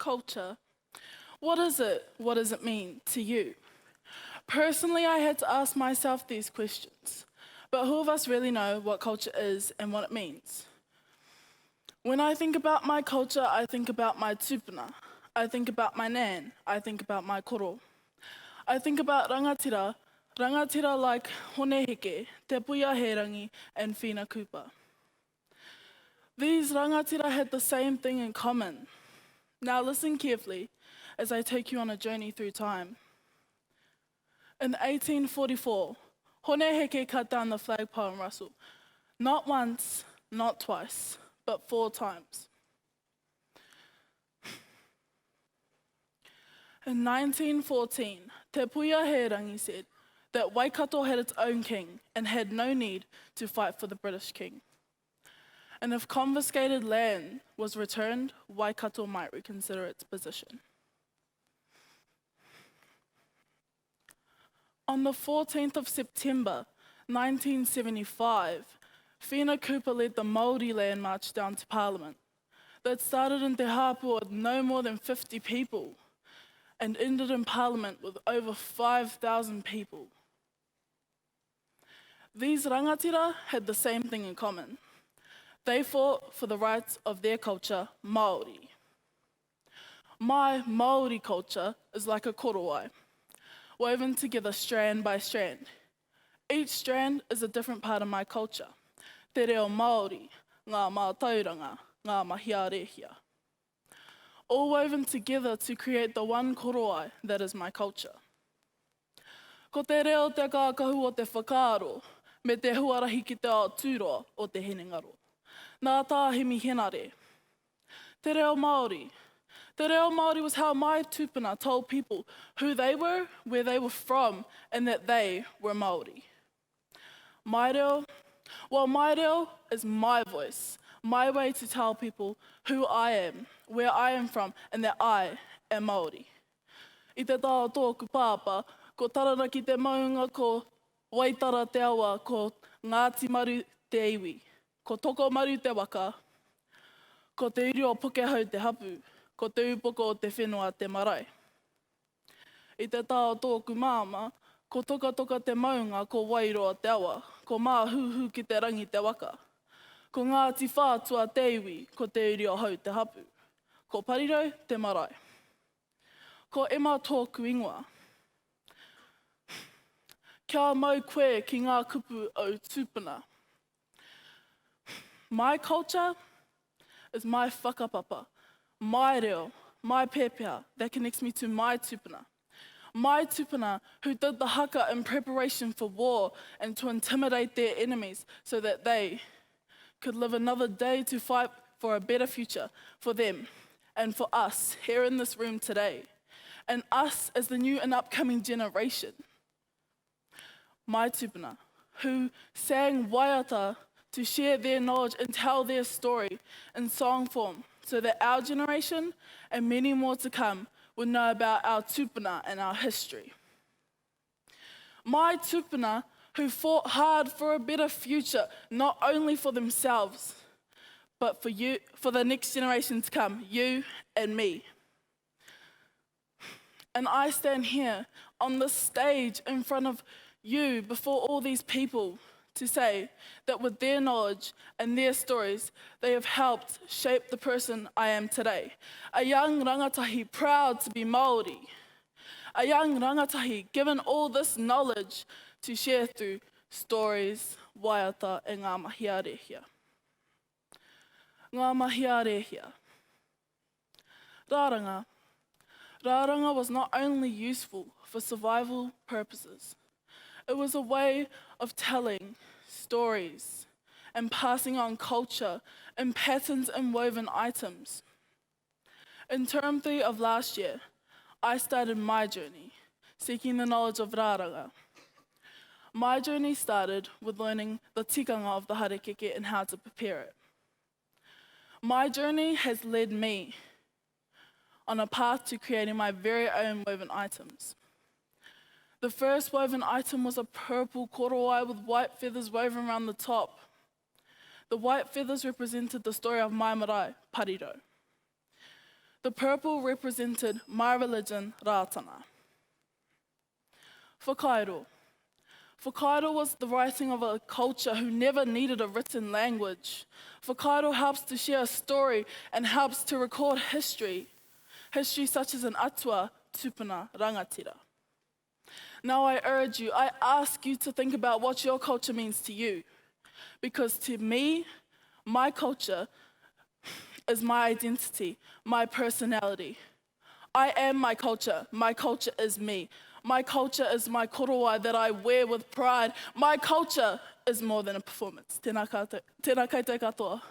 culture. What is it? What does it mean to you? Personally, I had to ask myself these questions. But who of us really know what culture is and what it means? When I think about my culture, I think about my tupuna. I think about my nan. I think about my koro. I think about rangatira like honeheke, te puia herangi, and whina kupa. These rangatira had the same thing in common. Now listen carefully as I take you on a journey through time. In 1844, honeheke cut down the flagpole in Russell. Not once, not twice, but 4 times. In 1914, Te Puia Herangi said that Waikato had its own king and had no need to fight for the British king. And if confiscated land was returned, Waikato might reconsider its position. On the 14th of September 1975, Whina Cooper led the Māori Land March down to Parliament that started in Te Hāpua with no more than 50 people and ended in Parliament with over 5,000 people. These rangatira had the same thing in common. They fought for the rights of their culture, Māori. My Māori culture is like a korowai, woven together strand by strand. Each strand is a different part of my culture. Te reo Māori, ngā mātauranga, ngā mahiarehia. All woven together to create the one korowai that is my culture. Ko te reo te kākahu o te whakaaro, me te huarahi ki te ao tūroa o te henengaro. Nā tāhimi henare. Te reo Māori. Te reo Māori was how my tupuna told people who they were, where they were from, and that they were Māori. My reo, well, my reo is my voice, my way to tell people who I am, where I am from, and that I am Māori. I te Tautoko pāpā, ko tararaki te maunga, ko waitara te awa, ko Ngati maru te iwi, ko toko maru te waka, ko te iri o puke hau te hapu, ko te upoko o te whenua te marae. I te Tautoko māma, ko toka te maunga, ko wairoa te awa, ko mā huhu ki te rangi te waka, ko Ngati whātua te iwi, ko te iri o hau te hapu, ko parirau te marae. Ko ema tōku ingoa. Kia mau koe ki ngā kupu o tūpuna. My culture is my whakapapa, my reo, my pēpea that connects me to my tūpuna. My tūpuna who did the haka in preparation for war and to intimidate their enemies so that they could live another day to fight for a better future for them and for us here in this room today, and us as the new and upcoming generation. My tūpuna, who sang waiata to share their knowledge and tell their story in song form so that our generation and many more to come would know about our tūpuna and our history. My tūpuna who fought hard for a better future, not only for themselves, but for you, for the next generation to come, you and me. And I stand here on the stage in front of you before all these people to say that with their knowledge and their stories, they have helped shape the person I am today. A young rangatahi proud to be Māori. A young rangatahi given all this knowledge to share through stories, waiata, and ngā mahiarehia. Ngā mahiarehia. Rāranga. Rāranga was not only useful for survival purposes, it was a way of telling stories and passing on culture and patterns and woven items. In term 3 of last year, I started my journey, seeking the knowledge of rāranga. My journey started with learning the tikanga of the harekeke and how to prepare it. My journey has led me on a path to creating my very own woven items. The first woven item was a purple korowai with white feathers woven around the top. The white feathers represented the story of my marae, Pariro. The purple represented my religion, Rātana. Whakairo. Whakairo was the writing of a culture who never needed a written language. Whakairo helps to share a story and helps to record history. History such as an atua, tupuna, rangatira. Now I urge you, I ask you to think about what your culture means to you. Because to me, my culture is my identity, my personality. I am my culture is me. My culture is my korowai that I wear with pride. My culture is more than a performance. Tēnā koutou katoa.